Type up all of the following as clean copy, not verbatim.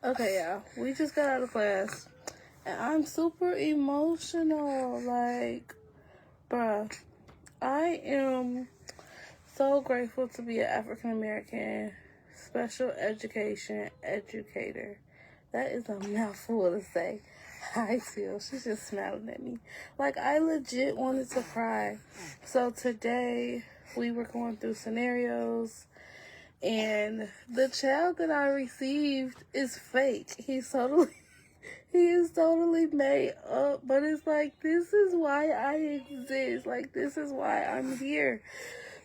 Okay, y'all. We just got out of class. And I'm super emotional. Like, bruh, I am so grateful to be an African American special education educator. That is a mouthful to say. Hi, Teal. She's just smiling at me. Like, I legit wanted to cry. So today, we were going through scenarios. And the child that I received is fake. He is totally made up. But it's like, this is why I exist. Like, this is why I'm here.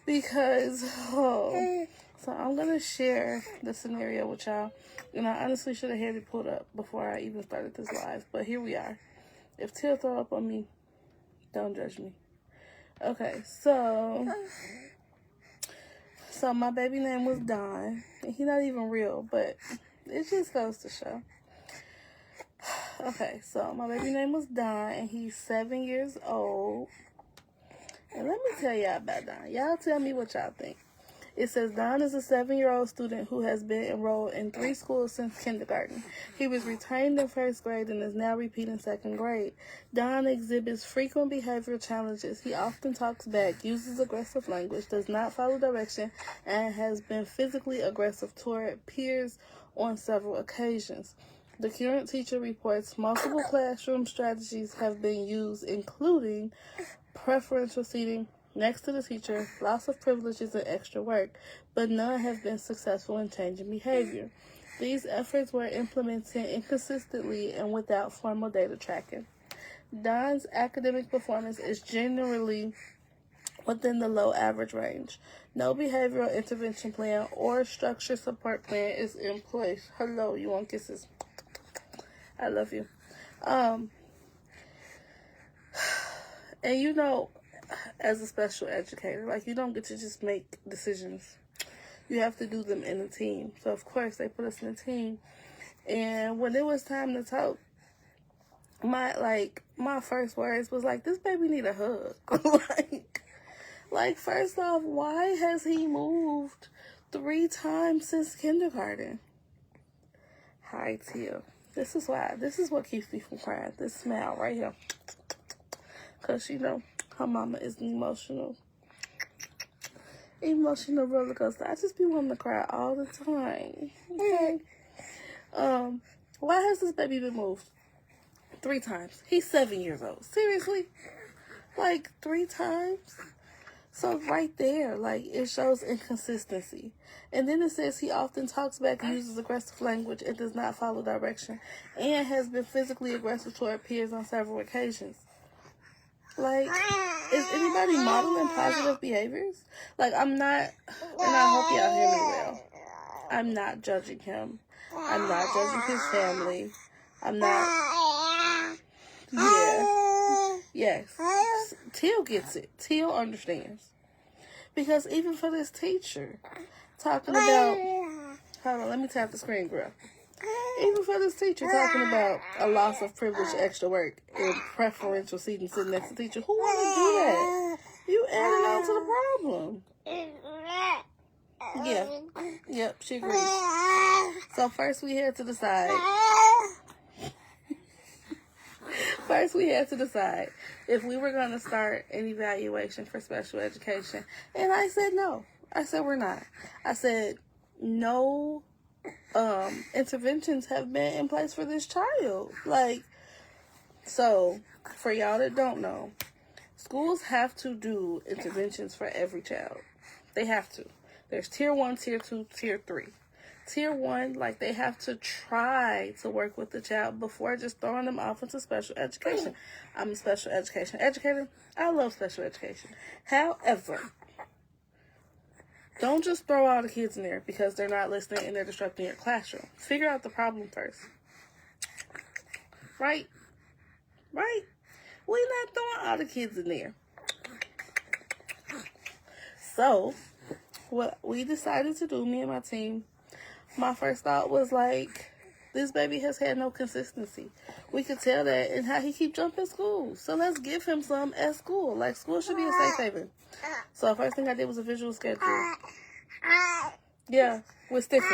Because, so I'm going to share the scenario with y'all. And I honestly should have had it pulled up before I even started this live. But here we are. If Teal throw up on me, don't judge me. Okay, so my baby name was Don. And he's not even real, but it just goes to show. Okay, so my baby name was Don, and he's 7 years old. And let me tell y'all about Don. Y'all tell me what y'all think. It says Don is a 7-year-old student who has been enrolled in 3 schools since kindergarten. He was retained in 1st grade and is now repeating 2nd grade. Don exhibits frequent behavioral challenges. He often talks back, uses aggressive language, does not follow direction, and has been physically aggressive toward peers on several occasions. The current teacher reports multiple classroom strategies have been used, including preferential seating next to the teacher, loss of privileges, and extra work, but none have been successful in changing behavior. These efforts were implemented inconsistently and without formal data tracking. Don's academic performance is generally within the low average range. No behavioral intervention plan or structured support plan is in place. Hello, you want kisses? I love you. And you know, as a special educator, like, you don't get to just make decisions. You have to do them in a team. So, of course, they put us in a team. And when it was time to talk, my first words was like, this baby need a hug. like, first off, why has he moved 3 times since kindergarten? Hi, Tia. This is what keeps me from crying. This smile right here. Because, you know, her mama is an emotional roller coaster. I just be wanting to cry all the time. Okay. Why has this baby been moved 3 times? He's 7 years old. Seriously? Like, 3 times? So right there, like, it shows inconsistency. And then it says he often talks back, uses aggressive language, and does not follow direction, and has been physically aggressive toward peers on several occasions. Like, is anybody modeling positive behaviors? Like, I'm not, and I hope y'all hear me well, I'm not judging him. I'm not judging his family. I'm not, yes. Teal gets it. Teal understands. Because even for this teacher, talking about, hold on, let me tap the screen, girl. Even for this teacher talking about a loss of privilege, extra work, and preferential seating sitting next to the teacher, who want to do that? You adding on to the problem. Yeah. Yep, she agrees. So first we had to decide. If we were going to start an evaluation for special education. And I said no. I said we're not. I said no interventions have been in place for this child. Like, so for y'all that don't know, schools have to do interventions for every child. They have to. There's tier 1, tier 2, tier 3. Tier 1, like, they have to try to work with the child before just throwing them off into special education. I'm a special education educator. I love special education. However, don't just throw all the kids in there because they're not listening and they're disrupting your classroom. Figure out the problem first. Right? We're not throwing all the kids in there. So, what we decided to do, me and my team, my first thought was like, this baby has had no consistency. We could tell that in how he keep jumping school. So let's give him some at school. Like, school should be a safe haven. So the first thing I did was a visual schedule. Yeah, with stickers.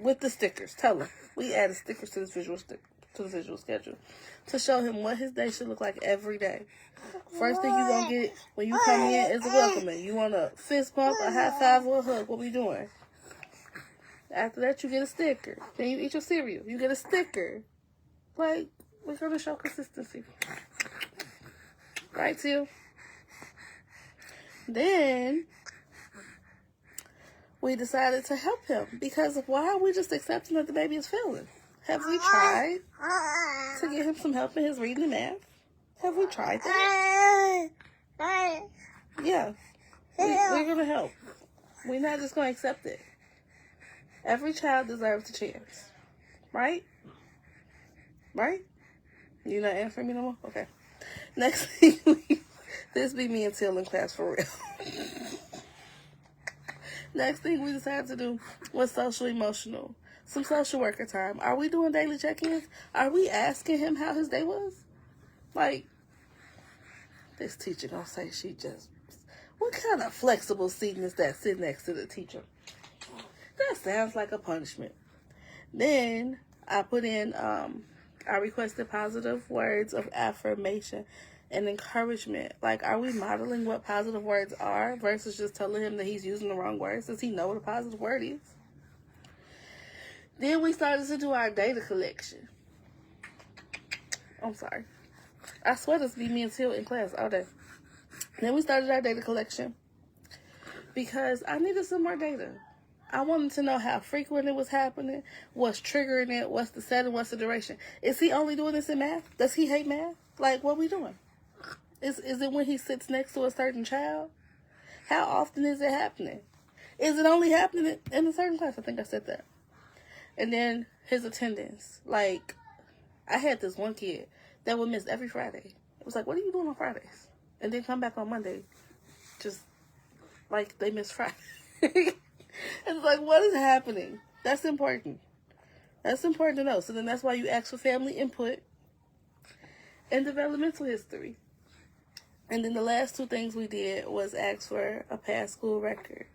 with the stickers. Tell him we added stickers to this visual schedule to show him what his day should look like every day. First thing you gonna get when you come in is a welcoming. You want a fist bump, a high five, or a hug? What we doing? After that, you get a sticker. Then you eat your cereal. You get a sticker. Like, we're gonna show consistency, right, Teal? Then we decided to help him because why are we just accepting that the baby is failing? Have we tried to get him some help in his reading and math? Have we tried that? Yeah. We're going to help. We're not just going to accept it. Every child deserves a chance. Right? Right? You not answering me no more? Okay. Next thing, this be me and Till in class for real. Next thing we decided to do was social emotional. Some social worker time. Are we doing daily check-ins? Are we asking him how his day was? Like, this teacher gonna say she just... What kind of flexible seating is that sitting next to the teacher? That sounds like a punishment. Then I put in, I requested positive words of affirmation and encouragement. Like, are we modeling what positive words are versus just telling him that he's using the wrong words? Does he know what a positive word is? Then we started to do our data collection. I'm sorry. I swear this be me and Till in class all day. Then we started our data collection because I needed some more data. I wanted to know how frequent it was happening, what's triggering it, what's the setting, what's the duration. Is he only doing this in math? Does he hate math? Like, what are we doing? Is it when he sits next to a certain child? How often is it happening? Is it only happening in a certain class? I think I said that. And then his attendance. Like, I had this one kid that would miss every Friday. It was like, what are you doing on Fridays? And then come back on Monday. Just like they missed Friday. It's like, what is happening? That's important. That's important to know. So then that's why you ask for family input and developmental history. And then the last two things we did was ask for a past school record.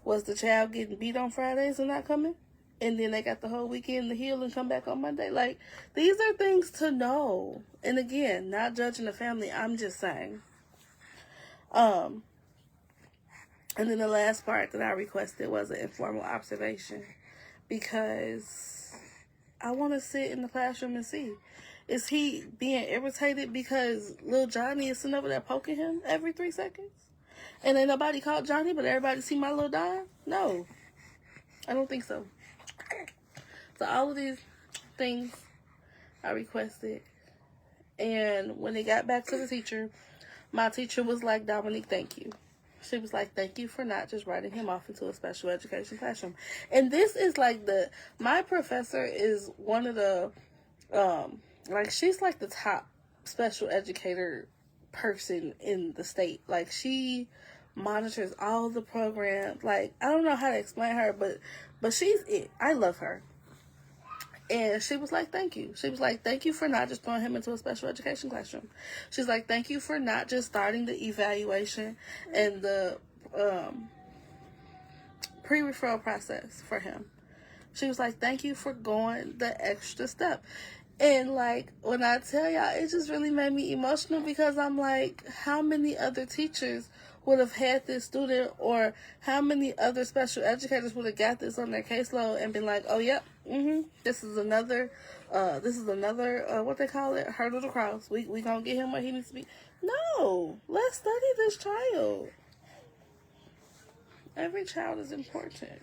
Was the child getting beat on Fridays and not coming? And then they got the whole weekend to heal and come back on Monday. Like, these are things to know. And again, not judging the family. I'm just saying. And then the last part that I requested was an informal observation. Because I want to sit in the classroom and see. Is he being irritated because little Johnny is sitting over there poking him every 3 seconds? And ain't nobody called Johnny, but everybody see my little dime? No. I don't think so. So all of these things I requested. And when they got back to the teacher, my teacher was like, Dominique, thank you. She was like, thank you for not just writing him off into a special education classroom. And this is like my professor is one of the, she's like the top special educator person in the state. Like, she monitors all the programs. Like, I don't know how to explain her, but she's it. I love her. And she was like, thank you. She was like, thank you for not just throwing him into a special education classroom. She's like, thank you for not just starting the evaluation and the pre-referral process for him. She was like, thank you for going the extra step. And, like, when I tell y'all, it just really made me emotional because I'm like, how many other teachers would have had this student, or how many other special educators would have got this on their caseload and been like, oh, yep, this is another, what they call it, hurdle to cross. We gonna get him where he needs to be. No, let's study this child. Every child is important,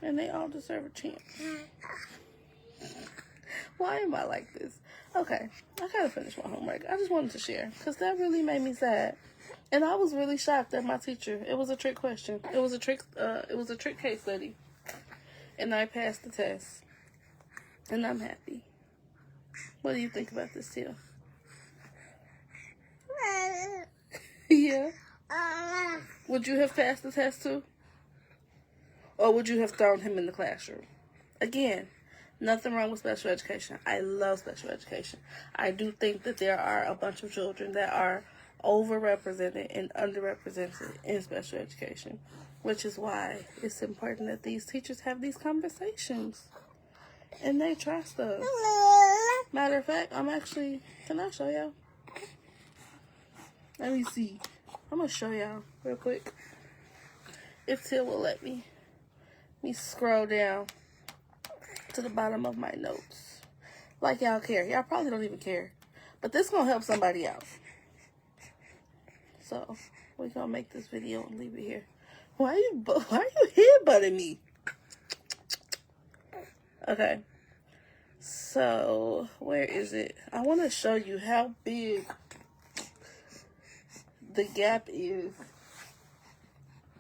and they all deserve a chance. Why am I like this? Okay, I gotta finish my homework. I just wanted to share, because that really made me sad. And I was really shocked at my teacher. It was a trick question. It was a trick case study. And I passed the test. And I'm happy. What do you think about this, Tia? Yeah. Would you have passed the test too? Or would you have thrown him in the classroom? Again, nothing wrong with special education. I love special education. I do think that there are a bunch of children that are overrepresented and underrepresented in special education. which is why it's important that these teachers have these conversations and they trust us. Matter of fact, can I show y'all? Let me see. I'm going to show y'all real quick. If Till will let me. Let me scroll down to the bottom of my notes. Like y'all care. Y'all probably don't even care. But this going to help somebody out. So, we're going to make this video and leave it here. Why are you headbutting me? Okay. So, where is it? I want to show you how big the gap is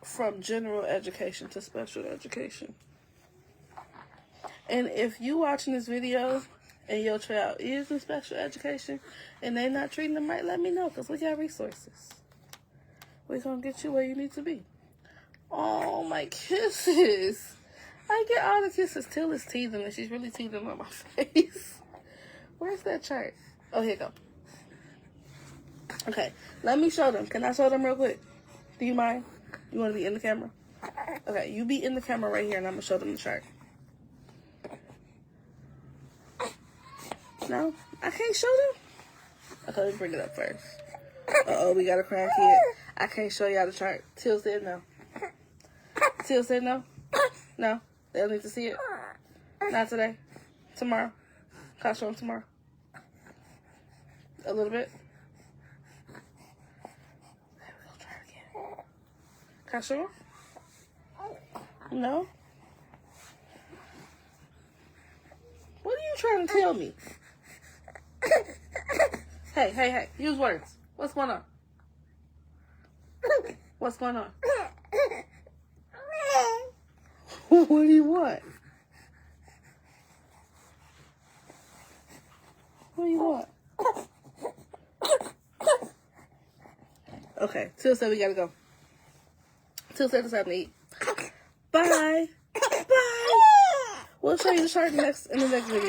from general education to special education. And if you watching this video and your child is in special education and they not treating them right, let me know, because we got resources. We're going to get you where you need to be. Oh, my kisses. I get all the kisses. Till is teething, and she's really teething on my face. Where's that chart? Oh, here you go. Okay, let me show them. Can I show them real quick? Do you mind? You want to be in the camera? Okay, you be in the camera right here, and I'm going to show them the chart. No? I can't show them? Okay, let me bring it up first. Uh-oh, we got a crying kid. I can't show y'all the chart. Till said no. Till said no? No? They'll need to see it? Not today? Tomorrow? Can I show them tomorrow? A little bit? There we go, try it again. Can I show them? No? What are you trying to tell me? Hey, use words. What's going on? What's going on? What do you want? What do you want? Okay, Till said we gotta go. Till said it's time to eat. Bye. Bye. We'll show you the chart in the next video.